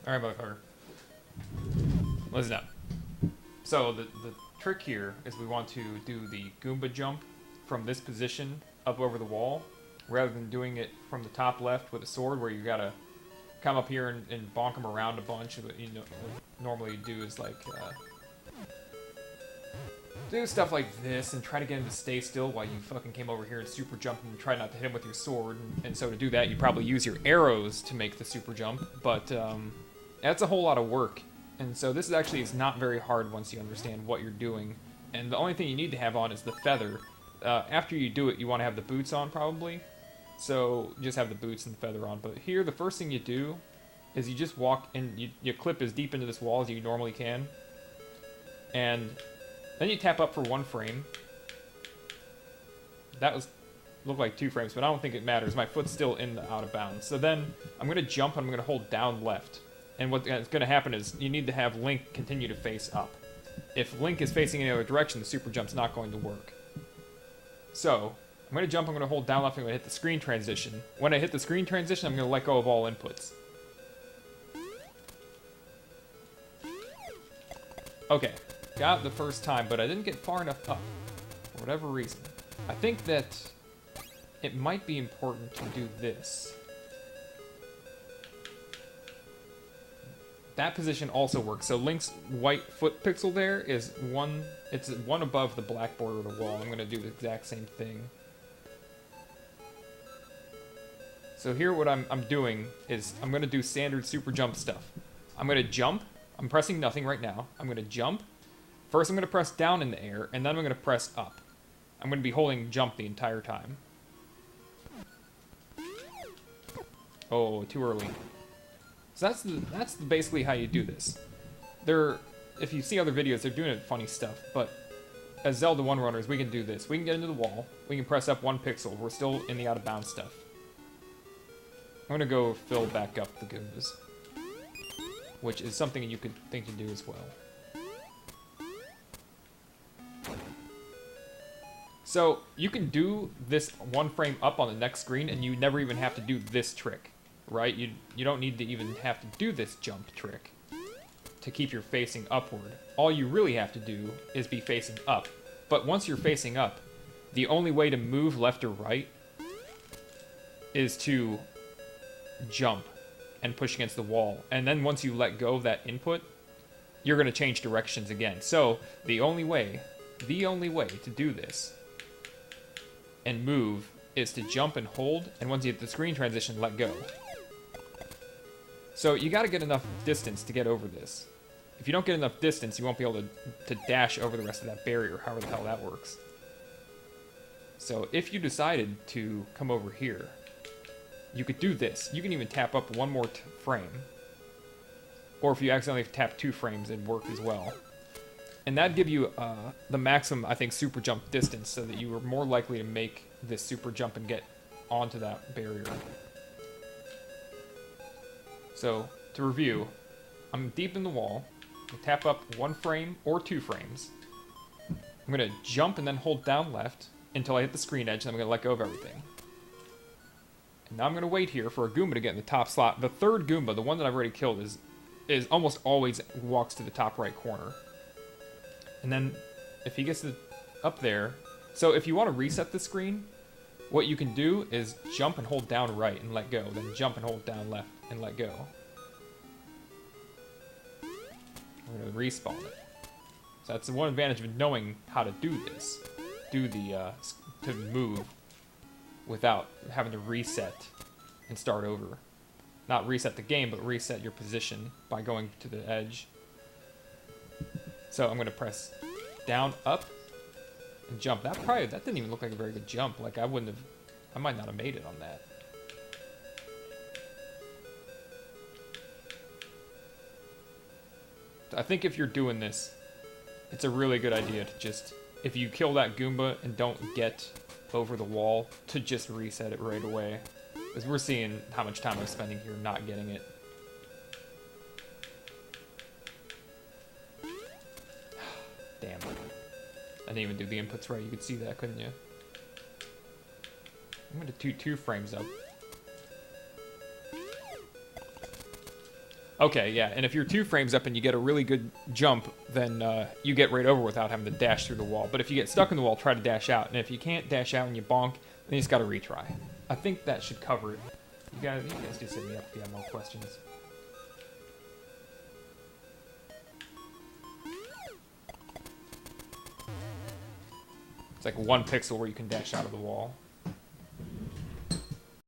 Alright, motherfucker. Listen up. So, the trick here is we want to do the Goomba jump from this position up over the wall, rather than doing it from the top left with a sword, where you gotta come up here and bonk them around a bunch. What you know, normally do is like do stuff like this and try to get him to stay still while you fucking came over here and super jump and try not to hit him with your sword. And so to do that, you probably use your arrows to make the super jump, but that's a whole lot of work. And so this is not very hard once you understand what you're doing. And the only thing you need to have on is the feather. After you do it, you want to have the boots on, probably. So just have the boots and the feather on. But here, the first thing you do is you just walk and you clip as deep into this wall as you normally can. And then you tap up for 1 frame. That looked like 2 frames, but I don't think it matters. My foot's still in the out of bounds. So then I'm going to jump and I'm going to hold down left. And what's going to happen is you need to have Link continue to face up. If Link is facing any other direction, the super jump's not going to work. So, I'm going to jump, I'm going to hold down left, I'm going to hit the screen transition. When I hit the screen transition, I'm going to let go of all inputs. Okay, got it the first time, but I didn't get far enough up, for whatever reason. I think that it might be important to do this. That position also works. So Link's white foot pixel there is it's one above the black border of the wall. I'm going to do the exact same thing. So here what I'm doing is I'm going to do standard super jump stuff. I'm going to jump. I'm pressing nothing right now. I'm going to jump. First I'm going to press down in the air, and then I'm going to press up. I'm going to be holding jump the entire time. Oh, too early. So that's basically how you do this. If you see other videos, they're doing funny stuff, but as Zelda 1 runners, we can do this. We can get into the wall, we can press up 1 pixel, we're still in the out of bounds stuff. I'm gonna go fill back up the Goombas, which is something you could think to do as well. So, you can do this 1 frame up on the next screen, and you never even have to do this trick. Right? You don't need to even have to do this jump trick to keep your facing upward. All you really have to do is be facing up. But once you're facing up, the only way to move left or right is to jump and push against the wall. And then once you let go of that input, you're going to change directions again. So the only way to do this and move is to jump and hold, and once you hit the screen transition, let go. So you gotta get enough distance to get over this. If you don't get enough distance, you won't be able to dash over the rest of that barrier, however the hell that works. So if you decided to come over here, you could do this. You can even tap up 1 more frame. Or if you accidentally tap 2 frames, it'd work as well. And that'd give you the maximum, I think, super jump distance, so that you were more likely to make this super jump and get onto that barrier. So, to review, I'm deep in the wall. I tap up 1 frame or 2 frames. I'm going to jump and then hold down left until I hit the screen edge, and I'm going to let go of everything. And now I'm going to wait here for a Goomba to get in the top slot. The third Goomba, the one that I've already killed, is almost always walks to the top right corner. And then, if he gets up there... So if you want to reset the screen, what you can do is jump and hold down right and let go. Then jump and hold down left and let go. We're going to respawn it. So that's the one advantage of knowing how to do this. To move without having to reset and start over. Not reset the game, but reset your position by going to the edge. So I'm going to press down, up, and jump. That didn't even look like a very good jump. Like I might not have made it on that. I think if you're doing this, it's a really good idea to just, if you kill that Goomba and don't get over the wall, to just reset it right away. Because we're seeing how much time I'm spending here not getting it. Damn. I didn't even do the inputs right. You could see that, couldn't you? I'm going to do 2 frames up. Okay, yeah, and if you're 2 frames up and you get a really good jump, then you get right over without having to dash through the wall. But if you get stuck in the wall, try to dash out. And if you can't dash out and you bonk, then you just gotta retry. I think that should cover it. You guys just hit me up if you have more questions. It's like 1 pixel where you can dash out of the wall.